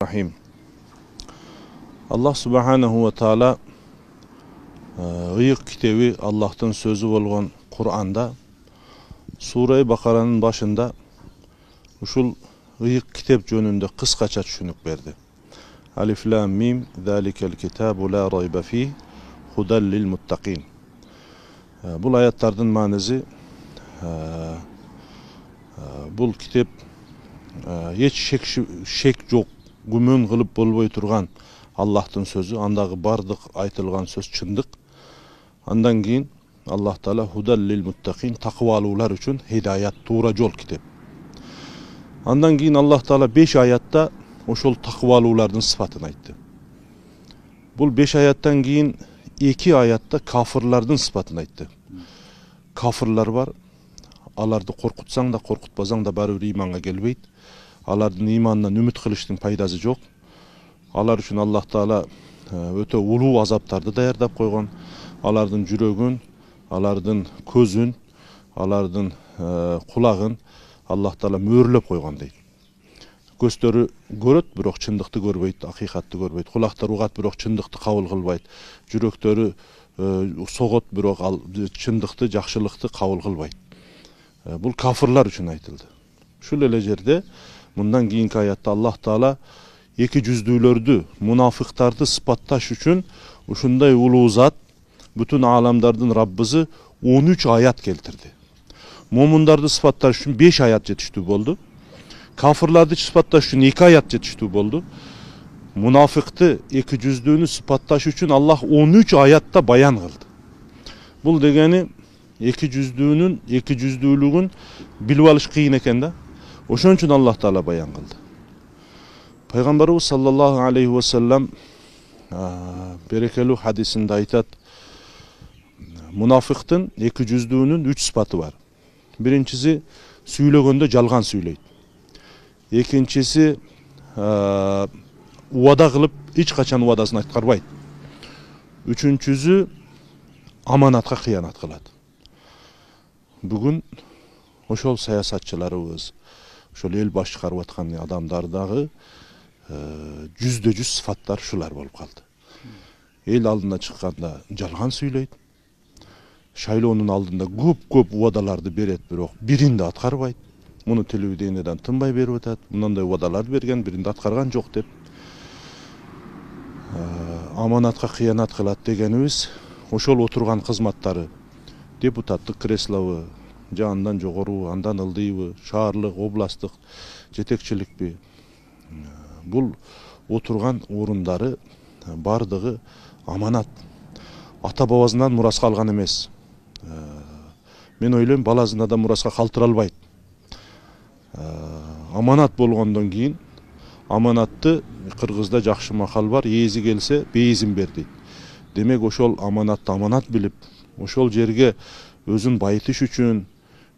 Rahim. Allah subhanahu wa ta'ala ıyık kitebi Allah'tan sözü bolğan Kur'an'da Sure-i Bakara'nın başında uşul ıyık kitep jönünde kıskaça düşünük berdi. Alif lam mim zalikel kitabu la rayba fih hudal lil muttaqin. Bu ayetlerden manisi bu kitap hiç şek yok, gümün kılıp bolboy turgan Allah'tan sözü, andagı bardık aytılgan söz çındık. Andan keyin Allah Taala hudal lil muttaqin, takvalılar üçün hidayet, tuğra jol kitap. Andan keyin Allah Taala 5 ayatda oşol takvalılardan sıfatını aytты. Bu 5 ayattan keyin 2 ayatda kafirlardan sıfatını aytты. Kafirlar var. Alardı korkutsaң da korkutpasaң da baribir imanга gelbeyt. Alardın imandan ümit kılıştın paydası yok. Alar üçün Allah Taala öte uluu azaptardı dayardap koygan. Alardın jürөгün, alardın közün, alardın kulagın Allah Taala möörlöp koygan deydi. Göstörü göröt, birok çındıkты görбейт, hakikatты görбейт. Kulaktar ugat, birok çındıkты kabul kılбайт. Jüröktörü sogot, birok çındıkты, jakşılıkты kabul kılбайт. Bu kafirlar üçün aytıldı. Şul ele jerde bundan keyinki ayatda Allah Taala iki yüzdүүлөрдү, munafıktardı sıpattaş üçün uşunday uluu zat bütün alamdardın Rabbisi 13 ayat keltirdi. Mumundardı sıpattaş üçün 5 ayat yetiştүү boldu. Kafirlardı sıpattaş üçün 2 ayat yetiştүү boldu. Munafıktı iki yüzdүүnü sıpattaş üçün Allah 13 ayatta bayan kıldı. Bul degeni iki yüzdүүлүгүн bilip alış kıyın eken da. Oşon üçün Allah Taala bayan kıldı. Peygamberimiz sallallahu aleyhi ve sellem berekeli hadisinde aytat, munafıktın iki yüzdүүnün 3 sıfatı var. Birincisi süylөгөндө жалган süyleyt. Ekincisi uwada kılıp hiç kaçan uwadasını atkarbайт. Üçüncüsü amanatка kıyanat kılат. Bugün oşol sayasatçılarыбыз, oşol el başkarıp atkan adamlardagı %100 sıfatlar şular bolup kaldı. El aldına çıkkanda жалган süyleyt. Şaylonun aldında көп uwadalardı beret, birok birinde atkarbайт. Munu televideneden tınbay berip atat. Bunday uwadalar bergen, birinde atkargan jok dep. Amanatка kıyanat kılat degenimiz oşol oturgan kızmattары, депутаттык креслобу, жандан жогору, андан ылдыйбы, шаарлык, областтык жетекчиликпи. Бул отурган орундары бардыгы аманат. Ата бабасынан мураска алган эмес. Мен ойлойм, баласына да мураска калтыра албайт. Аманат болгондон кийин аманатты кыргызда жакшы макал бар, ээзи келсе бейизин бер дейт. Демек ошол аманатты аманат билип, ошол жерге өзүн байытыш үчүн,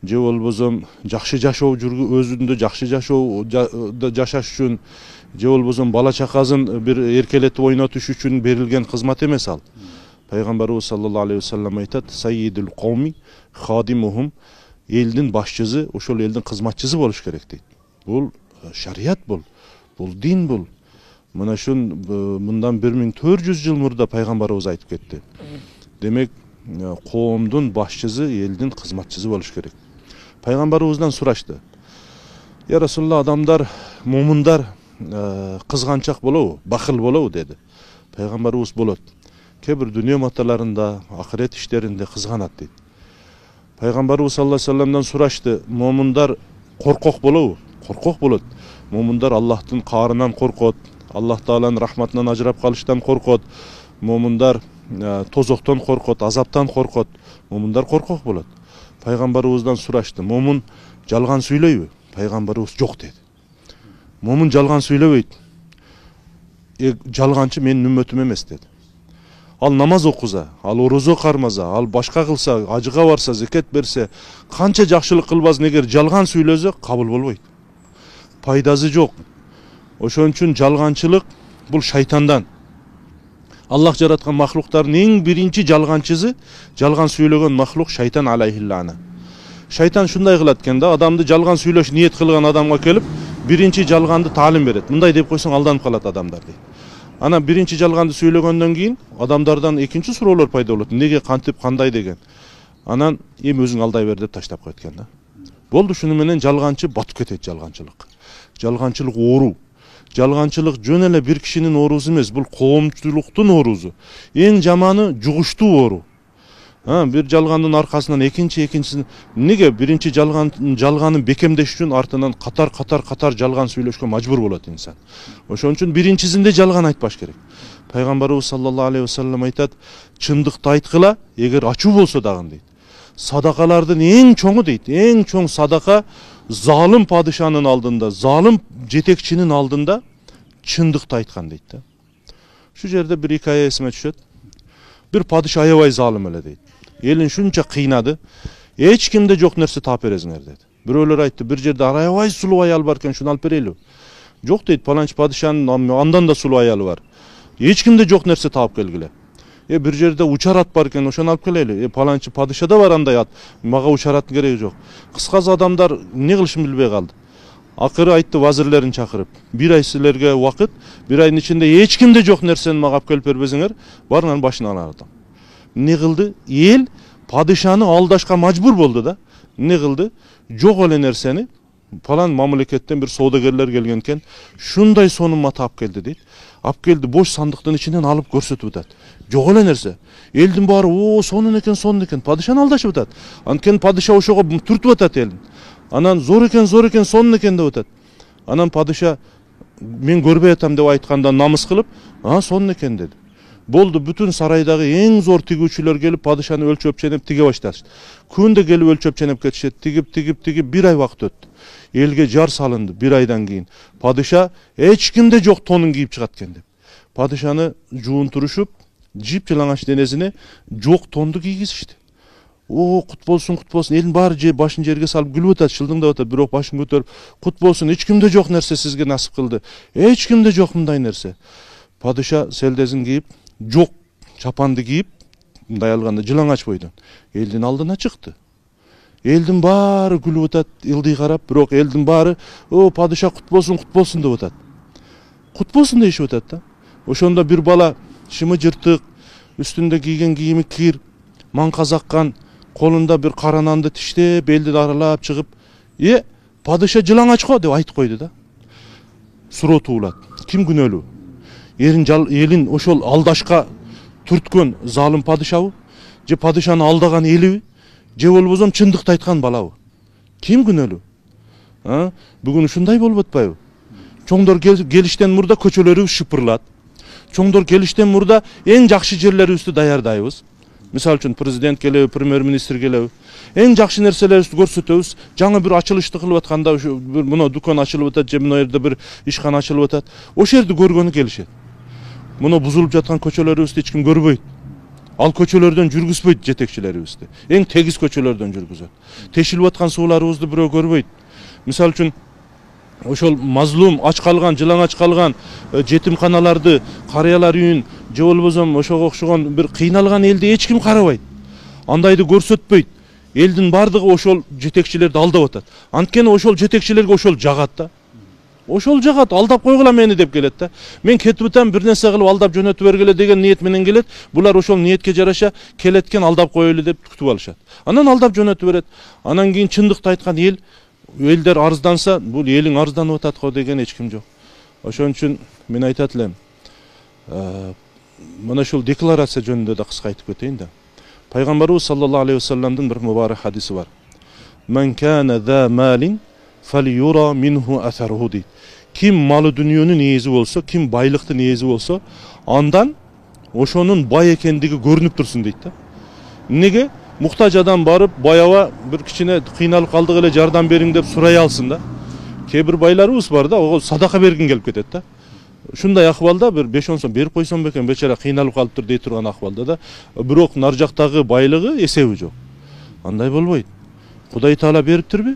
же болбосо жакшы жашоо өзүндө жакшы жашаш үчүн, же болбосо бала чакасын бир эркелетип ойнотуш үчүн берилген кызмат эмес ал. Пайгамбарыбыз саллаллаху алейхи ва саллям айтат: "Саййидул кауми хадимухум", элдин башчысы ошол элдин кызматчысы болуш керек дейт. Бул шарият бул дин бул. Мына шун мындан 1400 жыл мурда пайгамбарыбыз айтып кетти. Демек коомдун башчысы элдин кызматчысы болуш керек. Пайгамбарыбыздан сурашты: "Я Расулулла, адамдар, мумундар кызганчак болобу, бакыл болобу?" деди. Пайгамбарыбыз: "Болот. Кээ бир дүйнө маталарында, акырет иштеринде кызганат" дейт. Пайгамбарыбыз саллаллаху алейхи ва салламдан сурашты: "Мумундар коркок болобу?" Коркок болот. Мумундар Аллахтын каарынан коркот, Аллах Тааланын рахматынан ажырап калыштан коркот. Мумундар тозоктон коркот, азаптан коркот. Мумундар коркок болот. Пайгамбарыбыздан сурашты: "Мумун жалган сүйлөйбү?" Пайгамбарыбыз: "Жок" деди. Мумун жалган сүйлөбөйт. Жалганчы менин үммөтүм эмес деди. Ал намаз окуза, ал орозо кармаза, ал башка кылса, ажыга барса, зекет берсе, канча жакшылык кылбасын, эгер жалган сүйлөсө кабыл болбойт. Пайдасы жок. Ошон үчүн жалганчылык бул шайтандан. Аллах жараткан махлуктардын эң биринчи жалганчысы, жалган сүйлөгөн махлук шайтан алейхиллана. Шайтан шундай кылат экен да, адамды жалган сүйлөш ниет кылган адамга келип, birinchi жалганды таалим берет. Мындай деп койсоң алданып калат адамдар дейт. Анан биринчи жалганды сүйлөгөндөн кийин адамдардан экинчи суроолор пайда болот. Неге, кантип, кандай деген. Анан эми өзүң алдай бер деп таштап койот экен да. Болду, шуну менен жалганчы батып кетет. Жалганчылык оору. Жалганчылык жөн эле бир кишинин оорусу эмес, бул коомчулуктун оорусу. Эң жаманы жугуштуу оору. Бир жалгандын аркасынан экинчисин неге биринчи жалганын бекемдеш үчүн артынан катар жалган сүйлөшкө мажбур болот инсан. Ошон үчүн биринчисинде жалган айтпаш керек. Пайгамбарыбыз саллаллаху алейхи ва саллям айтат, чындыкты айткыла, эгер ачуу болсо дагы дейт. Садакалардын эң чоңу дейт, эң чоң садака залым падышанын алдында, залым жетекчинин алдында чындыкты айткан дейт да. Шу жерде бир хикая эсиме түшөт. Бир падыша аябай залым эле дейт. Элин шунча кыйнады, эч кимде жок нерсе таап бересиңер деди. Бирөөлөр айтты, бир жерде аябай сулуу аял бар экен, шуну алып берели. Жок дейт, паланчы падышанын андан да сулуу аялы бар. Эч кимде жок нерсе таап келгиле. Бир жерде учар ат бар экен, ошону алып келели. Паланчы падышада бар андай ат, мага учар аттын кереги жок. Кыскасы адамдар эмне кылышын билбей калды. Акыры айтты вазирлерин чакырып, бир ай силерге убакыт, бир айдын ичинде эч кимде жок нерсени мага алып келип бербесеңер, барыңар башынан алатам. Не кылды? Эл падышаны алдашка мажбур болду да. Не кылды? Жок эле нерсени палан мамлекеттен бир соодагерлер келген экен, шундай сонун мата алып келди дейт. Алып келди, бош сандыктын ичинен алып көрсөтүп атат. Жок эле нерсе. Элдин баары, сонун экен, падышаны алдашып атат. Анткени падыша ошого түртүп атат элин. Анан зор экен, сонун экен деп атат. Анан падыша мен көрбөй атам деп айтканда намыс кылып, сонун экен деди. Болду, бүтүн сарайдагы эң зор тигүүчүлөр келип падышаны өлчөп ченеп тиге башташты. Күндө келип өлчөп ченеп кетишет, тигип бир ай убакыт өттү. Элге жар салынды бир айдан кийин. Падыша эч кимде жок тонун кийип чыгат экен деп. Падышаны жуунтурушуп, жип жалаңач денесине жок тонду кийгизишти. Кут болсун, элдин баары башын жерге салып күлүп атат, шылдыңдап атат, бирок башын көтөрүп, кут болсун, эч кимде жок нерсе сизге насып кылды. Эч кимде жок мындай нерсе. Падыша селдесин кийип, жок чапанды кийип, мындай алганда жылаңач бойдон элдин алдына чыкты. Элдин баары күлүп атат, ылдый карап, бирок элдин баары, падыша кут болсун деп атат. Кут болсун дейишип атат да. Ошондо бир бала шымы жыртык, үстүндө кийген кийими кир, маңка заккан, колунда бир кара нанды тиштеп, элди аралап чыгып, падыша жылаңач го деп айтып койду да. Суроо туулат. Ким күнөөлүү? Элин ошол алдашка түрткөн залым падышабы? Же падышаны алдаган элиби? Же болбосо чындыкты айткан балабы? Ким күнөөлүү? Бүгүн ушундай болуп атпайбы? Чоңдор келиштен мурда көчөлөрүбүз шыпырлат. Чоңдор келиштен мурда эң жакшы жерлерибизди даярдайбыз. Мисалы үчүн президент келеби, премьер-министр келеби. Эң жакшы нерселерибизди көрсөтөбүз. Жаңы бир ачылышты кылып атканда, мына дүкөн ачылып атат, же мына жерде бир ишкана ачылып атат. Ошол жерди көргөнү келишет. Мына бузулуп жаткан көчөлөрүбүздү эч ким көрбөйт. Ал көчөлөрдөн жүргүзбөйт жетекчилерибизди. Эң тегиз көчөлөрдөн жүргүзөт. Тешилип аткан сууларыбызды бирөө көрбөйт. Мисалы үчүн ошол мазлум, ач калган, жылаңач калган жетимканаларды, карыялар үйүн, же болбосо ошого окшогон бир кыйналган элди эч ким карабайт. Андайды көрсөтпөйт. Элдин бардыгы ошол жетекчилерди алдап атат. Анткени ошол жетекчилерге ошол жагат да. Ошол жагат, алдап койгула мени деп келет да. Мен кетип атам, бир нерсе кылып алдап жөнөтүп бергиле деген ниет менен келет. Булар ошол ниетке жараша келеткен алдап коелу деп күтүп алышат. Анан алдап жөнөтүп берет. Анан кийин чындыкты айткан элдер арызданса, бул элиң арызданып атат го деген эч ким жок. Ошон үчүн мен айтат элем, мына ушул декларация жөнүндө да кыска айтып кетейин да. Пайгамбарыбыз саллаллаху алейхи ва салламдын бир мубарак хадиси бар. Мен кана за малин фалюра минху асаруху дейт. Ким малы дүниөнүн ээси болсо, ким байлыктын ээси болсо, андан ошонун бай экендиги көрүнүп турсун дейт да. Неге? Муктаж адам барып, баяба бир кичине кыйналып калдык эле жардам бериң деп сурай алсын да. Кээ бир байларыбыз бар да, ого садака бергин келип кетет да. Ушундай акыбалда бир 5-10 сом берип койсом бекен, бечара кыйналып калыптыр дей турган акыбалда да. Бирок нар жактагы байлыгы эсеби жок. Андай болбойт. Кудай Таала бериптирби?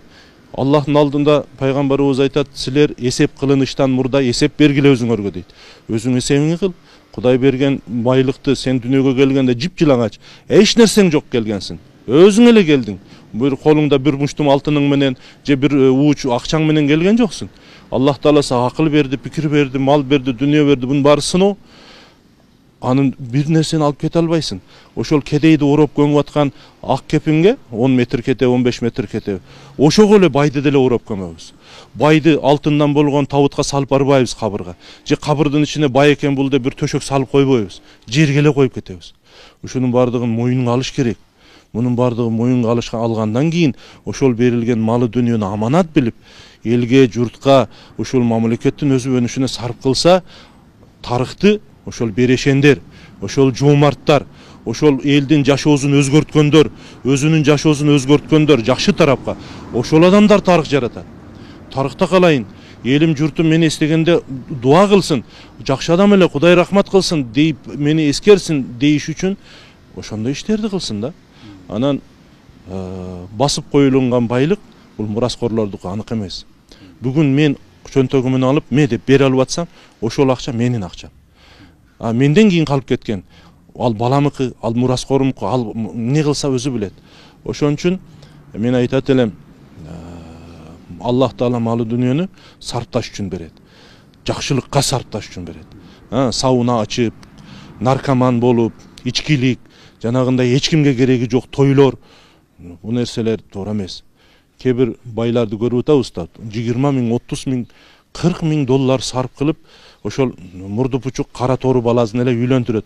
Аллахтын алдында пайгамбарыбыз айтат, силер эсеп кылыныштан мурда эсеп бергиле өзүңөргө дейт. Өзүң эсебиңи кыл. Кудай берген байлыкты сен дүнөгө келгенде жип жылаңач, эч нерсең жок келгенсиң. Өзүң эле келдиң. Бир колуңда бир муштум алтының менен же бир ууч акчаң менен келген жоксуң. Allah Taala akıl berdi, pikir berdi, mal berdi, dünya berdi. Bunun bari sınoo. Anın bir nerseni alıp kete albaysın. Oşol kedeydi orop gömüp atkan ak kepinge 10 metr kete, 15 metr kete. Oşo ele bайды деле орап көмөбүз. Байды алтындан болгон табытка салып барбайбыз кабырга. Же кабырдын ичине бай экен бул деп бир төшөк салып койбойбуз. Жерге эле коюп кетебиз. Ушунун бардыгын моюнга алыш керек. Мунун бардыгын моюнга алгандан кийин ошол берилген малы дүнүйөнү аманат билип, элге, журтка, ушул мамлекеттин өзү өнүшүнө сарп кылса, тарыхты ошол берешендер, ошол жомарттар, ошол элдин жашоосун өзгөрткөндөр, өзүнүн жашоосун өзгөрткөндөр жакшы тарапка, ошол адамдар тарых жаратат. Тарыхта калайын, элим журтум мени эстегенде дуа кылсын, жакшы адам эле Кудай рахмат кылсын дейп мени эскерсин дейиш үчүн ошондой иштерди кылсын да. Анан басып коюлган байлык бул мураскорлордуку анык эмес. Бүгүн мен чөнтөгүмөн алып, ме деп бере алып атсам, ошол акча менин акчам. Менден кийин калып кеткен. Ал баламыкы, ал мураскорумку, ал не кылса өзү билет. Ошон үчүн мен айтат элем, Аллах Таала малы дүнүйөнү сарпташ үчүн берет. Жакшылыкка сарпташ үчүн берет. Сауна ачып, наркоман болуп, ичкилик, жанагындай эч кимге кереги жок тойлор, бул нерселер туура эмес. Кээ бир байларды көрүп атабыз да, 20 миң, 30 миң, 40 миң доллар сарп кылып, ошол мурду пучук кара тору баласын эле үйлөндүрөт.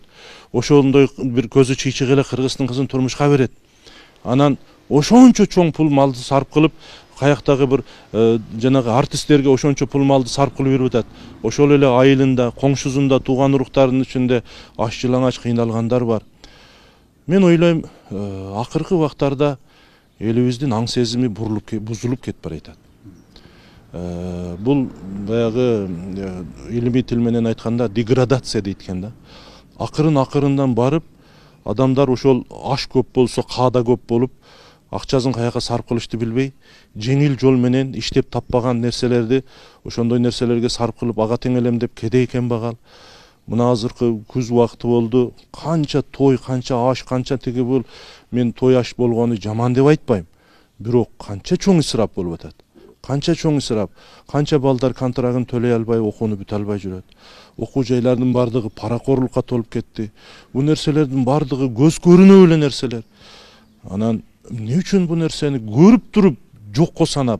Ошондой бир көзү чыйчык эле кыргыздын кызын турмушка берет. Анан ошончо чоң пул малды сарп кылып, каяктагы бир жанагы артисттерге ошончо пул малды сарп кылып берип атат. Ошол эле айылында, коңшусунда, тууган уруктарынын ичинде аш жылаңач кыйналгандар бар. Мен ойлойм, акыркы убактарда элибиздин аң сезими бузулуп кетип баратат. Бул баягы илимий тил менен айтканда деградация дейт экен да. Акырындан барып, адамдар ошол аш көп болсо, каада көп болуп, акчасын каяка сарп кылышты билбей, жеңил жол менен иштеп таппаган нерселерди ошондой нерселерге сарп кылып, ага тең элем деп кедей экен багал. Мына азыркы күз убакыты болду, канча той, канча аш, канча тиги бул. Мен той аш болгону жаман деп айтпайм. Бирок канча чоң исрап болуп атат. Канча чоң исрап, канча балдар контрагын төлөй албай, окууну бүтө албай жүрөт. Окуу жайлардын бардыгы паракорлукка толуп кетти. Бул нерселердин бардыгы көз көрүнө эле нерселер. Анан эмне үчүн бул нерсени көрүп туруп жокко санап,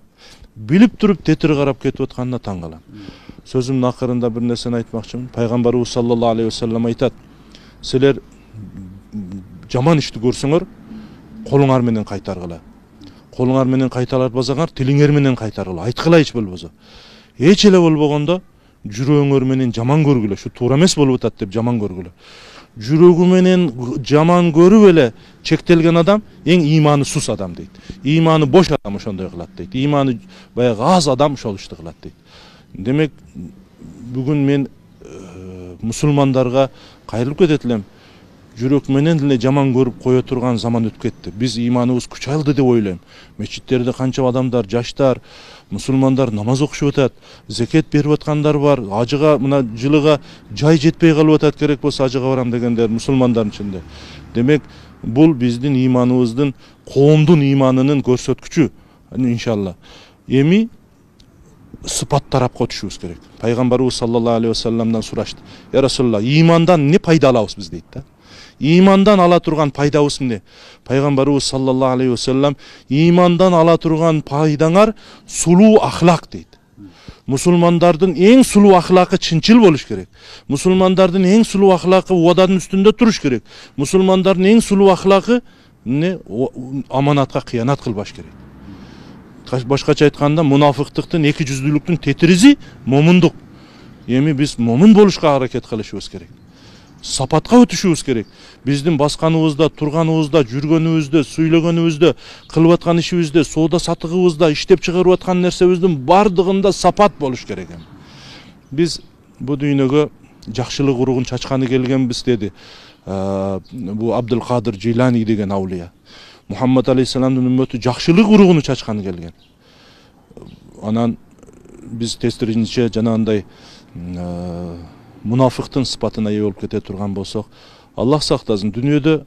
билип туруп тетир карап кетип атканына таң калам. Сөзүмдүн акырында бир нерсени айтмакчымын. Пайгамбарыбыз саллаллаху алейхи ва саллям айтат: "Силер жаман ишти көрсөңөр, колуңар менен кайтаргыла. Колуңар менен кайтарбасаңар, тилиңер менен кайтаргыла. Айткыла эч болбосо. Эч эле болбогондо жүрөгүңөр менен жаман көргүлө. Шу туура эмес болуп атат деп жаман көргүлө. Жүрөгү менен жаман көрүп эле чектелген адам эң иманы сус адам дейт. Иманы бош адам ошондой кылат дейт. Иманы баягы аз адам ошол ишти кылат дейт. Демек, бүгүн мен мусулмандарга кайрылып кетет элем. Жүрөк менен эле жаман көрүп кое турган заман өтүп кетти. Биз иманыбыз күчөйдү деп ойлойм. Мечиттерде канча адамдар, жаштар, мусулмандар намаз окушуп атат, зекет берип аткандар бар. Ажыга, мына жылыга жай жетпей калып атат, керек болсо ажыга барам дегендер мусулмандардын ичинде. Демек, бул биздин иманыбыздын, коомдун иманынын көрсөткүчү, иншалла. Эми сыпат тарапка өтүшүбүз керек. Пайгамбарыбыз саллаллаху алейхи ва салламдан сурашты: "Я Расулалла, имандан не пайда алабыз биз?" дейт да. Имандан ала турган пайдабыз эмне? Пайгамбарыбыз саллаллаху алейхи ва саллам: "Имандан ала турган пайдаңар сулуу ахлак" дейт. Мусулмандардын эң сулуу ахлакы чынчыл болуш керек. Мусулмандардын эң сулуу ахлакы убададын үстүндө туруш керек. Мусулмандардын эң сулуу ахлакы аманатка кыянат кылбаш керек. Башкача айтканда, мунафыктыктын, эки жүздүүлүктүн тетиризи момундук. Эми биз момун болушка аракет кылышыбыз керек. Сапатка өтүшүбүз керек. Биздин басканыбызда, турганыбызда, жүргөнүбүздө, сүйлөгөнүбүздө, кылып аткан ишибизде, соода сатыгыбызда, иштеп чыгарып аткан нерсебиздин бардыгында сапат болуш керек. Биз бу дүйнөгө жакшылык уругун чачканы келгенбиз деди бу Абдул-Кадир Жилани деген аулия. Мухаммад алейхиссаламдын үммөтү жакшылык уругуну чачканы келген. Анан биз тестиринче жанагындай мунафыктын сыпатына ээ болуп кете турган болсок, Аллах сактасын. Дүйнөдө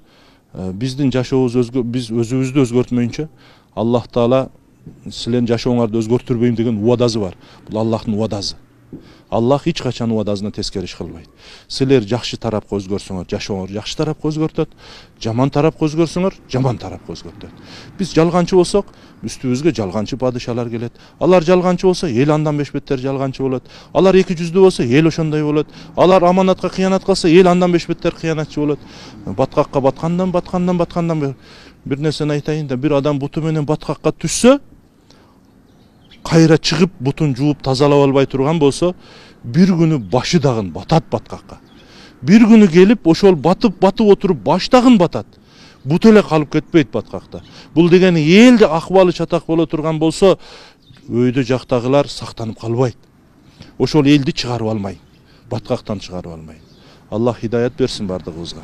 биздин жашообуз биз өзүбүздү өзгөртмөйүнчө Аллах Таала силердин жашооңарды өзгөртүрбөйм деген убадасы бар. Бул Аллахтын убадасы. Аллах эч качан убадасына тескери иш кылбайт. Силер жакшы тарапка өзгөрсөңөр, жашооңор жакшы тарапка өзгөртөт. Жаман тарапка өзгөрсөңөр, жаман тарапка өзгөртөт. Биз жалганчы болсок, үстүбүзгө жалганчы падышалар келет. Алар жалганчы болсо, эл андан бешбеттер жалганчы болот. Алар эки жүздүү болсо, эл ошондой болот. Алар аманатка кыянат кылса, эл андан бешбеттер кыянатчы болот. Баткакка баткандан бир нерсени айтайын да, бир адам буту менен баткакка түшсө, кайра чыгып бутун жууп тазалап албай турган болсо, бир күнү башы дагын батат баткакка. Бир күнү келип ошол батып отуруп баш дагын батат. Бут эле калып кетпейт баткакта. Бул дегени элде акыбалы чатак боло турган болсо, өйдө жактагылар сактанып калбайт. Ошол элди чыгарып алмай, баткактан чыгарып алмай. Аллах хидаят берсин бардыгыбызга.